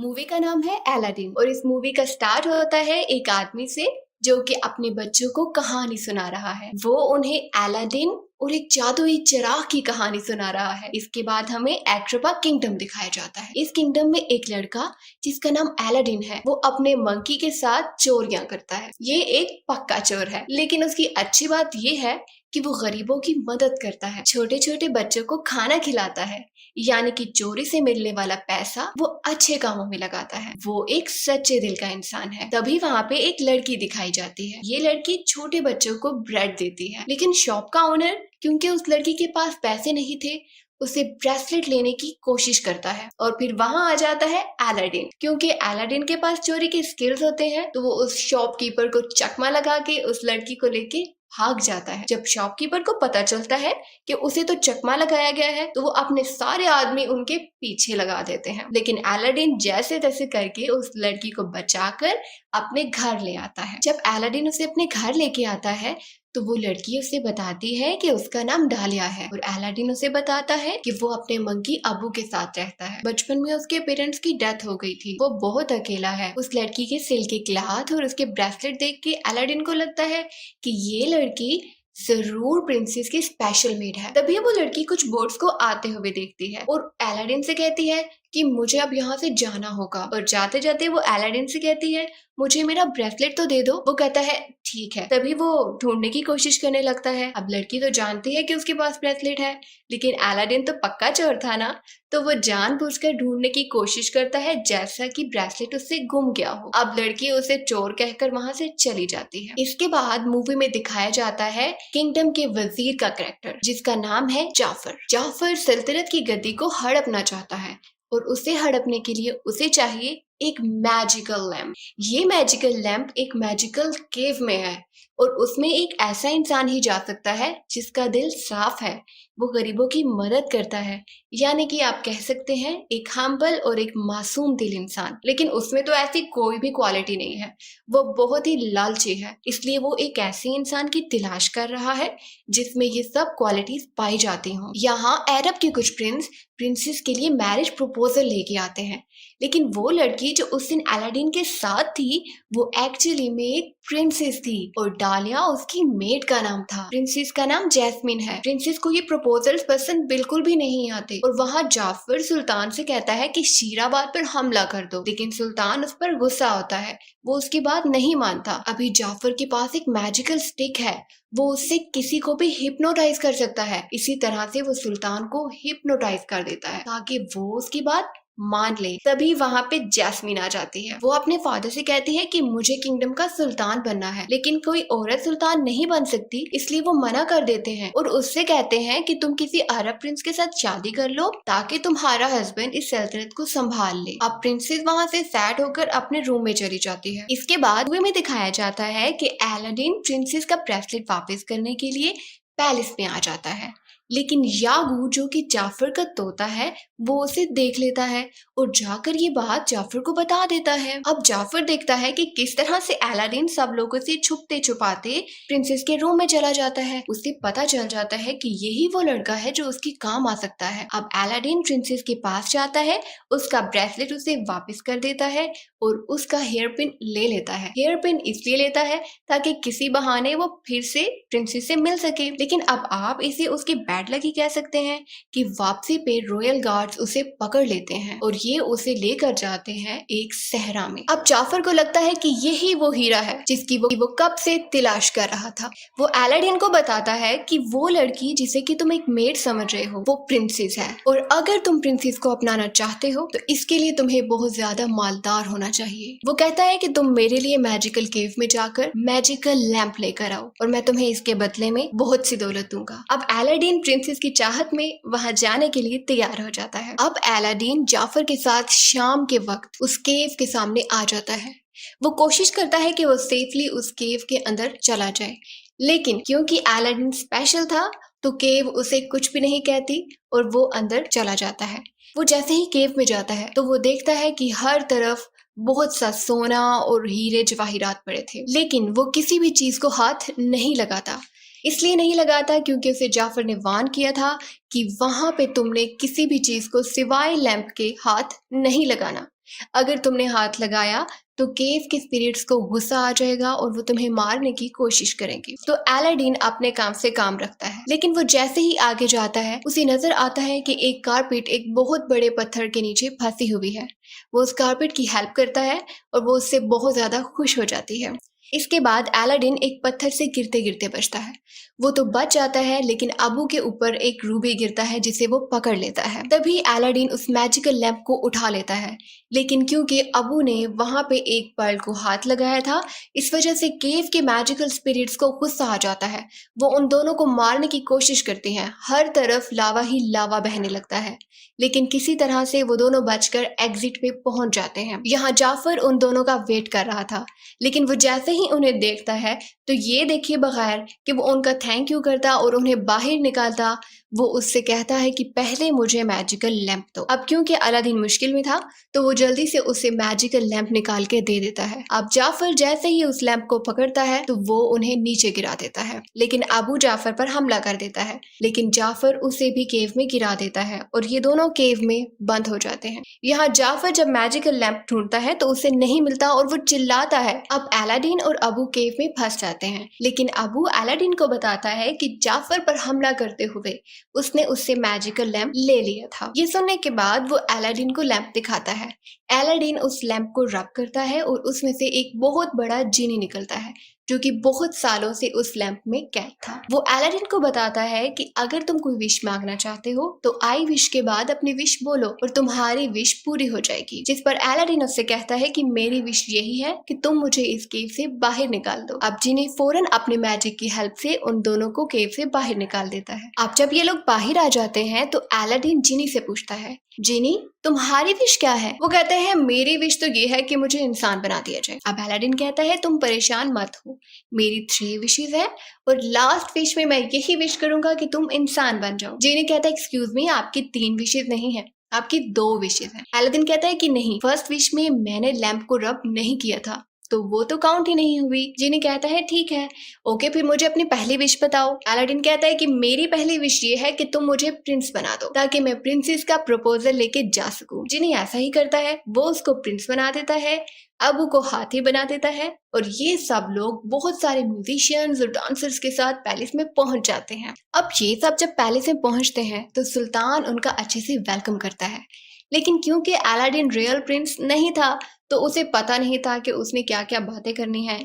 Movie का नाम है अलादीन और इस मूवी का स्टार्ट होता है एक आदमी से जो कि अपने बच्चों को कहानी सुना रहा है। वो उन्हें अलादीन और एक जादुई चिराग की कहानी सुना रहा है। इसके बाद हमें एक्ट्रोपा किंगडम दिखाया जाता है। इस किंगडम में एक लड़का जिसका नाम अलादीन है, वो अपने मंकी के साथ चोरियां करता है। ये एक पक्का चोर है, लेकिन उसकी अच्छी बात ये है कि वो गरीबों की मदद करता है, छोटे छोटे बच्चों को खाना खिलाता है, यानी कि चोरी से मिलने वाला पैसा वो अच्छे कामों में लगाता है। वो एक सच्चे दिल का इंसान है। तभी वहाँ पे एक लड़की दिखाई जाती है। ये लड़की छोटे बच्चों को ब्रेड देती है, लेकिन शॉप का ओनर, क्योंकि उस लड़की के पास पैसे नहीं थे, उसे ब्रेसलेट लेने की कोशिश करता है। और फिर वहां आ जाता है अलादीन। क्योंकि अलादीन के पास चोरी के स्किल्स होते हैं, तो वो उस शॉपकीपर को चकमा लगा के उस लड़की को लेके भाग जाता है। जब शॉपकीपर को पता चलता है कि उसे तो चकमा लगाया गया है, तो वो अपने सारे आदमी उनके पीछे लगा देते हैं। लेकिन अलादीन जैसे तैसे करके उस लड़की को बचाकर अपने घर ले आता है। जब अलादीन उसे अपने घर लेके आता है, तो वो लड़की उसे बताती है कि उसका नाम डालिया है और अलादीन उसे बताता है कि वो अपने मंकी अबू के साथ रहता है। बचपन में उसके पेरेंट्स की डेथ हो गई थी, वो बहुत अकेला है। उस लड़की के सिल के क्लॉथ और उसके ब्रेसलेट देख के अलादीन को लगता है कि ये लड़की जरूर प्रिंसेस की स्पेशल मेड है। तभी वो लड़की कुछ बोट्स को आते हुए देखती है और अलादीन से कहती है कि मुझे अब यहाँ से जाना होगा। और जाते जाते वो अलादीन से कहती है, मुझे मेरा ब्रेसलेट तो दे दो। वो कहता है ठीक है। तभी वो ढूंढने की कोशिश करने लगता है। अब लड़की तो जानती है कि उसके पास ब्रेसलेट है, लेकिन अलादीन तो पक्का चोर था ना, तो वो जानबूझकर ढूंढने की कोशिश करता है जैसा कि ब्रेसलेट उससे गुम गया हो। अब लड़की उसे चोर कहकर वहां से चली जाती है। इसके बाद मूवी में दिखाया जाता है किंगडम के वजीर का कैरेक्टर, जिसका नाम है जाफर। जाफर सल्तनत की गद्दी को हड़पना चाहता है और उसे हड़पने के लिए उसे चाहिए एक मैजिकल लैम्प। ये मैजिकल लैम्प एक मैजिकल केव में है और उसमें एक ऐसा इंसान ही जा सकता है जिसका दिल साफ है, वो गरीबों की मदद करता है, यानी कि आप कह सकते हैं एक हम्बल और एक मासूम दिल इंसान। लेकिन उसमें तो ऐसी कोई भी क्वालिटी नहीं है, वो बहुत ही लालची है। इसलिए वो एक ऐसे इंसान की तलाश कर रहा है जिसमें ये सब क्वालिटीज पाई जाती हों। यहाँ अरब के कुछ प्रिंसेस के लिए मैरिज प्रपोजल लेके आते हैं, लेकिन वो लड़की जो उस दिन अलादीन के साथ थी, वो एक्चुअली में एक प्रिंसेस थी और डालिया उसकी मेड का नाम था। प्रिंसेस का नाम जैस्मिन है। प्रिंसेस को ये प्रपोजल्स पसंद बिल्कुल भी नहीं आते और वहाँ जाफर सुल्तान से कहता है कि शीराबाद पर हमला कर दो, लेकिन सुल्तान उस पर गुस्सा होता है, वो उसकी बात नहीं मानता। अभी जाफर के पास एक मैजिकल स्टिक है, वो उससे किसी को भी हिप्नोटाइज कर सकता है। इसी तरह से वो सुल्तान को हिप्नोटाइज कर देता है ताकि वो उसकी बात मान ले। तभी वहाँ पे जैस्मिन आ जाती है। वो अपने फादर से कहती है कि मुझे किंगडम का सुल्तान बनना है, लेकिन कोई औरत सुल्तान नहीं बन सकती, इसलिए वो मना कर देते हैं और उससे कहते हैं कि तुम किसी अरब प्रिंस के साथ शादी कर लो ताकि तुम्हारा हस्बैंड इस सल्तनत को संभाल ले। अब प्रिंसेस वहाँ से सैड होकर अपने रूम में चली जाती है। इसके बाद मूवी में दिखाया जाता है कि अलादीन प्रिंसेस का ब्रेसलेट वापस करने के लिए पैलेस में आ जाता है, लेकिन यागू जो कि जाफर का तोता है, वो उसे देख लेता है और जाकर ये बात जाफर को बता देता है। अब जाफर देखता है कि किस तरह से अलादीन सब लोगों से छुपते छुपाते प्रिंसेस के रूम में चला जाता है। उसे पता चल जाता है कि यही वो लड़का है जो उसके काम आ सकता है। अब अलादीन प्रिंसेस के पास जाता है, उसका ब्रेसलेट उसे वापस कर देता है और उसका हेयर पिन ले लेता है। हेयर पिन इसलिए लेता है ताकि किसी बहाने वो फिर से प्रिंसेस से मिल सके। लेकिन अब आप इसे उसकी बैड लकी कह सकते हैं कि वापसी पे रॉयल गार्ड्स उसे पकड़ लेते हैं और ये उसे लेकर जाते हैं एक सहरा में। अब जाफर को लगता है कि यही वो हीरा है जिसकी वो कब से तलाश कर रहा था। वो अलादीन को बताता है कि वो लड़की जिसे कि तुम एक मेड समझ रहे हो, वो प्रिंसेस है और अगर तुम प्रिंसेस को अपनाना चाहते हो तो इसके लिए तुम्हें बहुत ज्यादा मालदार होना चाहिए। वो कहता है कि तुम मेरे लिए मैजिकल केव में जाकर मैजिकल लैंप लेकर आओ और मैं तुम्हें इसके बदले में बहुत सी दौलत दूंगा। अब अलादीन प्रिंसेस की चाहत में वहां जाने के लिए तैयार हो जाता है। अब अलादीन जाफर के साथ शाम के वक्त उस केव के सामने आ जाता है। वो कोशिश करता है कि वो सेफली उस केव के अंदर चला जाए, लेकिन क्योंकि अलादीन स्पेशल था तो केव उसे कुछ भी नहीं कहती और वो अंदर चला जाता है। वो जैसे ही केव में जाता है तो वो देखता है कि हर तरफ बहुत सा सोना और हीरे जवाहिरात पड़े थे, लेकिन वो किसी भी चीज को हाथ नहीं लगाता। इसलिए नहीं लगाता क्योंकि उसे जाफर ने वार्न किया था कि वहां पे तुमने किसी भी चीज को सिवाय लैंप के हाथ नहीं लगाना। अगर तुमने हाथ लगाया तो केव के स्पिरिट्स को गुस्सा आ जाएगा और वो तुम्हें मारने की कोशिश करेंगे। तो अलादीन अपने काम से काम रखता है, लेकिन वो जैसे ही आगे जाता है उसे नजर आता है कि एक कारपेट एक बहुत बड़े पत्थर के नीचे फंसी हुई है। वो उस कारपेट की हेल्प करता है और वो उससे बहुत ज्यादा खुश हो जाती है। इसके बाद अलादीन एक पत्थर से गिरते गिरते बचता है। वो तो बच जाता है, लेकिन अबू के ऊपर एक रूबी गिरता है जिसे वो पकड़ लेता है। तभी अलादीन उस मैजिकल लैंप को उठा लेता है, लेकिन क्योंकि अबू ने वहां पे एक पर्ल को हाथ लगाया था, इस वजह से केव के मैजिकल स्पिरिट्स को गुस्सा आ जाता है। वो उन दोनों को मारने की कोशिश करते हैं। हर तरफ लावा ही लावा बहने लगता है, लेकिन किसी तरह से वो दोनों बचकर एग्जिट पे पहुंच जाते हैं। यहाँ जाफर उन दोनों का वेट कर रहा था, लेकिन वो जैसे ही उन्हें देखता है तो ये देखिए बगैर कि वो उनका थैंक यू करता और उन्हें बाहर निकालता, वो उससे कहता है कि पहले मुझे मैजिकल लैंप दो। अब क्योंकि अलादीन मुश्किल में था तो वो जल्दी से उसे मैजिकल लैंप निकाल के दे देता है। अब जाफर जैसे ही उस लैंप को पकड़ता है तो वो उन्हें नीचे गिरा देता है, लेकिन अबू जाफर पर हमला कर देता है, लेकिन जाफर उसे भी केव में गिरा देता है और ये दोनों केव में बंद हो जाते हैं। यहाँ जाफर जब मैजिकल लैंप ढूंढता है तो उसे नहीं मिलता और वो चिल्लाता है। अब अलादीन और अबू केव में फंस जाते हैं, लेकिन अबू अलादीन को बताता है कि जाफर पर हमला करते हुए उसने उससे मैजिकल लैंप ले लिया था। ये सुनने के बाद वो अलादीन को लैंप दिखाता है। अलादीन उस लैंप को रब करता है और उसमें से एक बहुत बड़ा जीनी निकलता है जो कि बहुत सालों से उस लैंप में कैद था। वो अलादीन को बताता है कि अगर तुम कोई विश मांगना चाहते हो तो आई विश के बाद अपनी विश बोलो और तुम्हारी विश पूरी हो जाएगी। जिस पर अलादीन उससे कहता है कि मेरी विश यही है कि तुम मुझे इस केव से बाहर निकाल दो। अब जीनी फौरन अपने मैजिक की हेल्प से उन दोनों को केव से बाहर निकाल देता है। अब जब ये लोग बाहर आ जाते हैं तो अलादीन जीनी से पूछता है, जीनी तुम्हारी विश क्या है? वो कहते हैं मेरी विश तो ये है कि मुझे इंसान बना दिया जाए। अब अलादीन कहता है तुम परेशान मत हो, मेरी 3 विशेज है और लास्ट विश में मैं यही विश करूंगा कि तुम इंसान बन जाओ। जीनी कहता है एक्सक्यूज मी, आपकी 3 विशेज नहीं है, आपकी 2 विशेज हैं। अलादीन कहता है कि नहीं, फर्स्ट विश में मैंने लैंप को रब नहीं किया था तो वो तो काउंट ही नहीं हुई। जीनी कहता है ठीक है, ओके फिर मुझे अपनी पहली विश बताओ। अलादीन कहता है कि मेरी पहली विश ये है कि तुम मुझे प्रिंस बना दो ताकि मैं प्रिंसेस का प्रपोजल लेके जा सकूं। जीनी ऐसा ही करता है, वो उसको प्रिंस बना देता है, अबू को हाथी बना देता है और ये सब लोग बहुत सारे म्यूजिशियंस और डांसर्स के साथ पैलेस में पहुंच जाते हैं। अब ये सब जब पैलेस में पहुंचते हैं तो सुल्तान उनका अच्छे से वेलकम करता है, लेकिन क्योंकि अलादीन रियल प्रिंस नहीं था तो उसे पता नहीं था कि उसने क्या क्या बातें करनी है।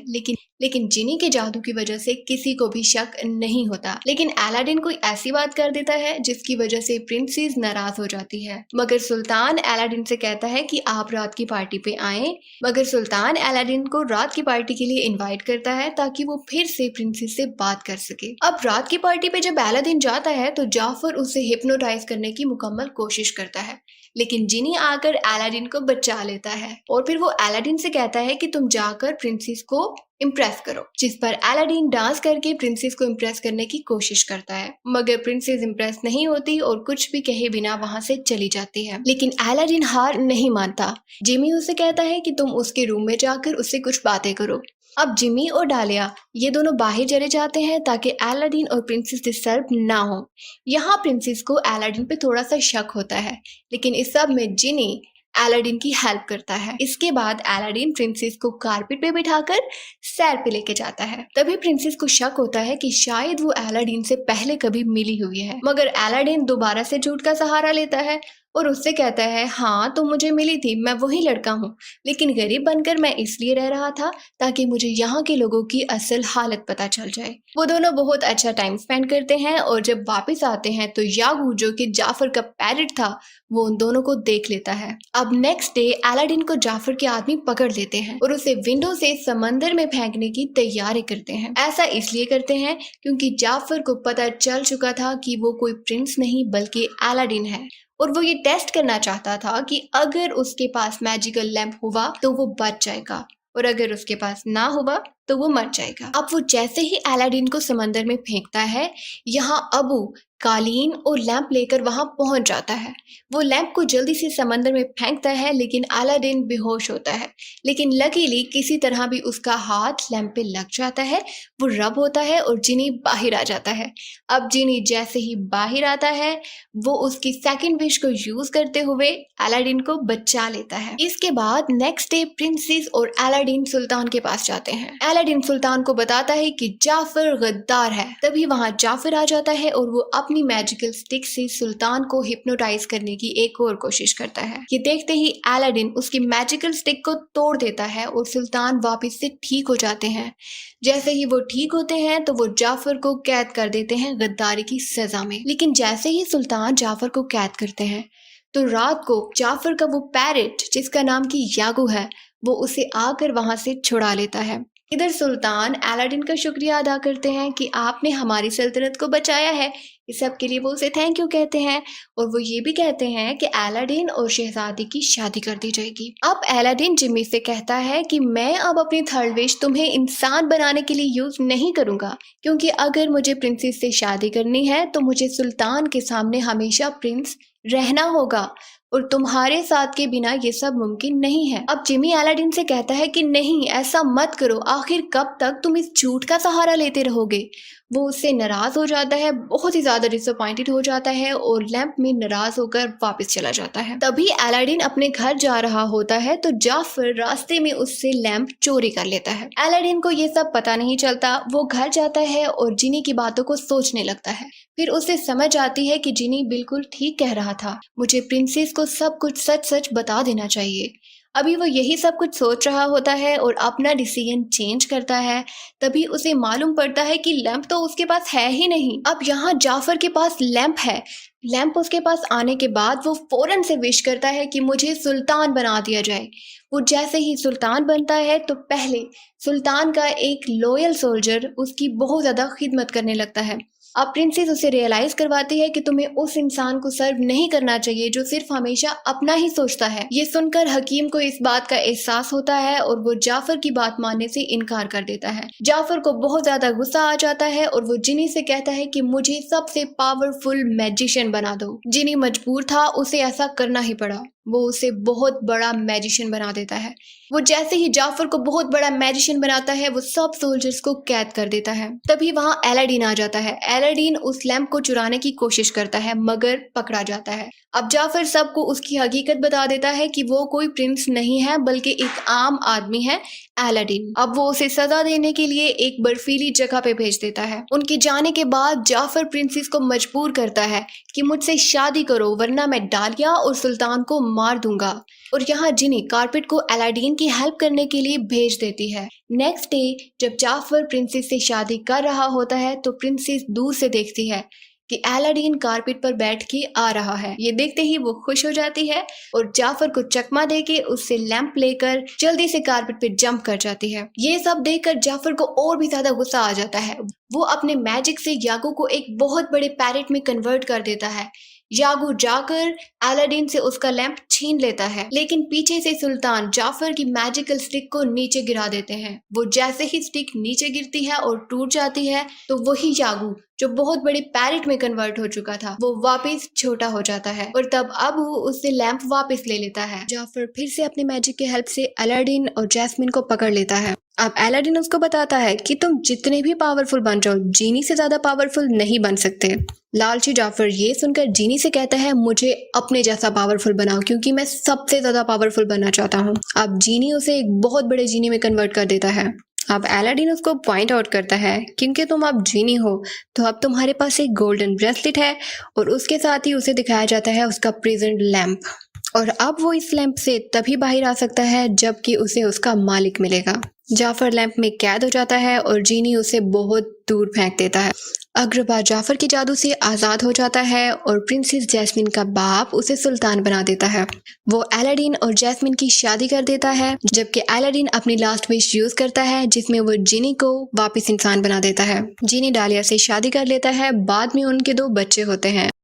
लेकिन जीनी के जादू की वजह से किसी को भी शक नहीं होता। लेकिन अलादीन कोई ऐसी बात कर देता है जिसकी वजह से प्रिंसेस नाराज हो जाती है। मगर सुल्तान अलादीन से कहता है कि आप रात की पार्टी पे आए। मगर सुल्तान अलादीन को रात की पार्टी के लिए इनवाइट करता है ताकि वो फिर से प्रिंसेस से बात कर सके। अब रात की पार्टी पे जब अलादीन जाता है तो जाफर उसे हिप्नोटाइज करने की मुकम्मल कोशिश करता है, लेकिन जीनी आकर अलादीन को बचा लेता है और फिर वो अलादीन से कहता है कि तुम जाकर प्रिंसेस को इम्प्रेस करो। जिस पर अलादीन डांस करके प्रिंसेस को इम्प्रेस करने की कोशिश करता है, मगर प्रिंसेस इम्प्रेस नहीं होती और कुछ भी कहे बिना वहां से चली जाती है। लेकिन अलादीन हार नहीं मानता। जिमी उसे कहता है कि तुम उसके रूम में जाकर उससे कुछ बातें करो। अब जिमी और डालिया ये दोनों बाहर चले जाते हैं ताकि अलादीन और प्रिंसेस डिस्टर्ब ना हो। यहाँ प्रिंसेस को अलादीन पे थोड़ा सा शक होता है, लेकिन इस सब में जिनी अलादीन की हेल्प करता है। इसके बाद अलादीन प्रिंसेस को कारपेट पे बिठाकर सैर पे लेके जाता है। तभी प्रिंसेस को शक होता है कि शायद वो अलादीन से पहले कभी मिली हुई है, मगर अलादीन दोबारा से झूठ का सहारा लेता है और उससे कहता है हाँ तुम मुझे मिली थी, मैं वही लड़का हूँ, लेकिन गरीब बनकर मैं इसलिए रह रहा था ताकि मुझे यहाँ के लोगों की असल हालत पता चल जाए। वो दोनों बहुत अच्छा टाइम स्पेंड करते हैं और जब वापस आते हैं तो यागू जो कि जाफर का पैरट था वो उन दोनों को देख लेता है। अब नेक्स्ट डे अलादीन को जाफर के आदमी पकड़ लेते हैं और उसे विंडो से समंदर में फेंकने की तैयारी करते हैं। ऐसा इसलिए करते हैं क्योंकि जाफर को पता चल चुका था कि वो कोई प्रिंस नहीं बल्कि अलादीन है और वो ये टेस्ट करना चाहता था कि अगर उसके पास मैजिकल लैंप हुआ तो वो बच जाएगा और अगर उसके पास ना हुआ तो वो मर जाएगा। अब वो जैसे ही अलादीन को समंदर में फेंकता है, यहाँ अबू कालीन और लैंप लेकर वहां पहुंच जाता है। वो लैंप को जल्दी से समंदर में फेंकता है, लेकिन अलादीन बेहोश होता है। लेकिन लकीली किसी तरह भी उसका हाथ लैंप पे लग जाता है, वो रब होता है और जिनी बाहर आ जाता है। अब जिनी जैसे ही बाहर आता है, वो उसकी सेकंड विश को यूज करते हुए अलादीन को बचा लेता है। इसके बाद नेक्स्ट डे प्रिंसेस और अलादीन सुल्तान के पास जाते हैं। अलादीन सुल्तान को बताता है कि जाफर गद्दार है। तभी वहां जाफर आ जाता है और वो अपनी मैजिकल स्टिक से सुल्तान को हिप्नोटाइज करने की एक और कोशिश करता है। ये देखते ही अलादीन उसकी मैजिकल स्टिक को तोड़ देता है और सुल्तान वापस से ठीक हो जाते हैं। जैसे ही वो ठीक होते हैं तो वो जाफर को कैद कर देते हैं गद्दारी की सजा में। लेकिन जैसे ही सुल्तान जाफर को कैद करते हैं तो रात को जाफर का वो पैरेट जिसका नाम की यागू है, वो उसे आकर वहां से छुड़ा लेता है। इधर सुल्तान अलादीन का शुक्रिया अदा करते हैं कि आपने हमारी सल्तनत को बचाया है। इस सब के लिए वो उसे थैंक यू कहते हैं और वो ये भी कहते हैं कि अलादीन और शहजादी की शादी कर दी जाएगी। अब अलादीन जिमी से कहता है कि मैं अब अपनी थर्ड विश तुम्हें इंसान बनाने के लिए यूज नहीं करूंगा, क्योंकि अगर मुझे प्रिंसेस से शादी करनी है तो मुझे सुल्तान के सामने हमेशा प्रिंस रहना होगा और तुम्हारे साथ के बिना ये सब मुमकिन नहीं है। अब जिमी अलादीन से कहता है कि नहीं, ऐसा मत करो, आखिर कब तक तुम इस झूठ का सहारा लेते रहोगे। वो उससे नाराज हो जाता है, बहुत ही ज्यादा डिसअपॉइंटेड हो जाता है और लैंप में नाराज होकर वापस चला जाता है। तभी अलादीन अपने घर जा रहा होता है तो जाफर रास्ते में उससे लैंप चोरी कर लेता है। अलादीन को ये सब पता नहीं चलता। वो घर जाता है और जिनी की बातों को सोचने लगता है। फिर उसे समझ आती है कि जिनी बिल्कुल ठीक कह रहा था, मुझे प्रिंसेस को सब कुछ सच सच बता देना चाहिए। अभी वो यही सब कुछ सोच रहा होता है और अपना डिसीजन चेंज करता है। तभी उसे मालूम पड़ता है कि लैंप तो उसके पास है ही नहीं। अब यहाँ जाफर के पास लैंप है। लैंप उसके पास आने के बाद वो फौरन से विश करता है कि मुझे सुल्तान बना दिया जाए। वो जैसे ही सुल्तान बनता है तो पहले सुल्तान का एक लॉयल सोल्जर उसकी बहुत ज्यादा खिदमत करने लगता है। अब प्रिंसेस उसे रियलाइज करवाती है कि तुम्हें उस इंसान को सर्व नहीं करना चाहिए जो सिर्फ हमेशा अपना ही सोचता है। ये सुनकर हकीम को इस बात का एहसास होता है और वो जाफर की बात मानने से इनकार कर देता है। जाफर को बहुत ज्यादा गुस्सा आ जाता है और वो जिनी से कहता है कि मुझे सबसे पावरफुल मैजिशियन बना दो। जिनी मजबूर था, उसे ऐसा करना ही पड़ा। वो उसे बहुत बड़ा मैजिशियन बना देता है। वो जैसे ही जाफर को बहुत बड़ा मैजिशियन बनाता है, वो सब सोल्जर्स को कैद कर देता है। तभी वहां अलादीन आ जाता है। अलादीन उस लैंप को चुराने की कोशिश करता है मगर पकड़ा जाता है। अब जाफर सबको उसकी हकीकत बता देता है कि वो कोई प्रिंस नहीं है बल्कि एक आम आदमी है, अलादीन। अब वो उसे सजा देने के लिए एक बर्फीली जगह पे भेज देता है। उनके जाने के बाद जाफर प्रिंसेस को मजबूर करता है कि मुझसे शादी करो वरना मैं डालिया और सुल्तान को मार दूंगा। और यहाँ जिनी कारपेट को अलादीन की हेल्प करने के लिए भेज देती है। नेक्स्ट डे जब जाफर प्रिंसेस से शादी कर रहा होता है तो प्रिंसेस दूर से देखती है कि अलादीन कारपेट पर बैठ के आ रहा है। ये देखते ही वो खुश हो जाती है और जाफर को चकमा देके उससे लैंप लेकर जल्दी से कारपेट पे जंप कर जाती है। ये सब देखकर जाफर को और भी ज्यादा गुस्सा आ जाता है। वो अपने मैजिक से यागू को एक बहुत बड़े पैरेट में कन्वर्ट कर देता है। यागू जाकर अलादीन से उसका लैंप छीन लेता है, लेकिन पीछे से सुल्तान जाफर की मैजिकल स्टिक को नीचे गिरा देते हैं। वो जैसे ही स्टिक नीचे गिरती है और टूट जाती है तो वही यागू जो बहुत बड़े पैरेट में कन्वर्ट हो चुका था, वो वापस छोटा हो जाता है और तब अबू उससे लैंप वापस ले लेता है। जाफर फिर से अपनी मैजिक की हेल्प से अलादीन और जैस्मिन को पकड़ लेता है। अब अलादीन उसको बताता है कि तुम जितने भी पावरफुल बन जाओ, जीनी से ज्यादा पावरफुल नहीं बन सकते। लालची जाफर ये सुनकर जीनी से कहता है मुझे अपने जैसा पावरफुल बनाओ क्योंकि मैं सबसे ज्यादा पावरफुल बनना चाहता हूँ। अब जीनी उसे एक बहुत बड़े जीनी में कन्वर्ट कर देता है। अब अलादीन उसको पॉइंट आउट करता है क्योंकि तुम अब जीनी हो तो अब तुम्हारे पास एक गोल्डन ब्रेसलेट है और उसके साथ ही उसे दिखाया जाता है उसका प्रेजेंट लैंप। और अब वो इस लैंप से तभी बाहर आ सकता है जबकि उसे उसका मालिक मिलेगा। जाफर लैंप में कैद हो जाता है और जीनी उसे बहुत दूर फेंक देता है। अग्रबा जाफर के जादू से आजाद हो जाता है और प्रिंसेस जैस्मिन का बाप उसे सुल्तान बना देता है। वो अलादीन और जैस्मिन की शादी कर देता है जबकि अलादीन अपनी लास्ट विश यूज करता है जिसमें वो जिनी को वापस इंसान बना देता है। जिनी डालिया से शादी कर लेता है। बाद में उनके 2 बच्चे होते हैं।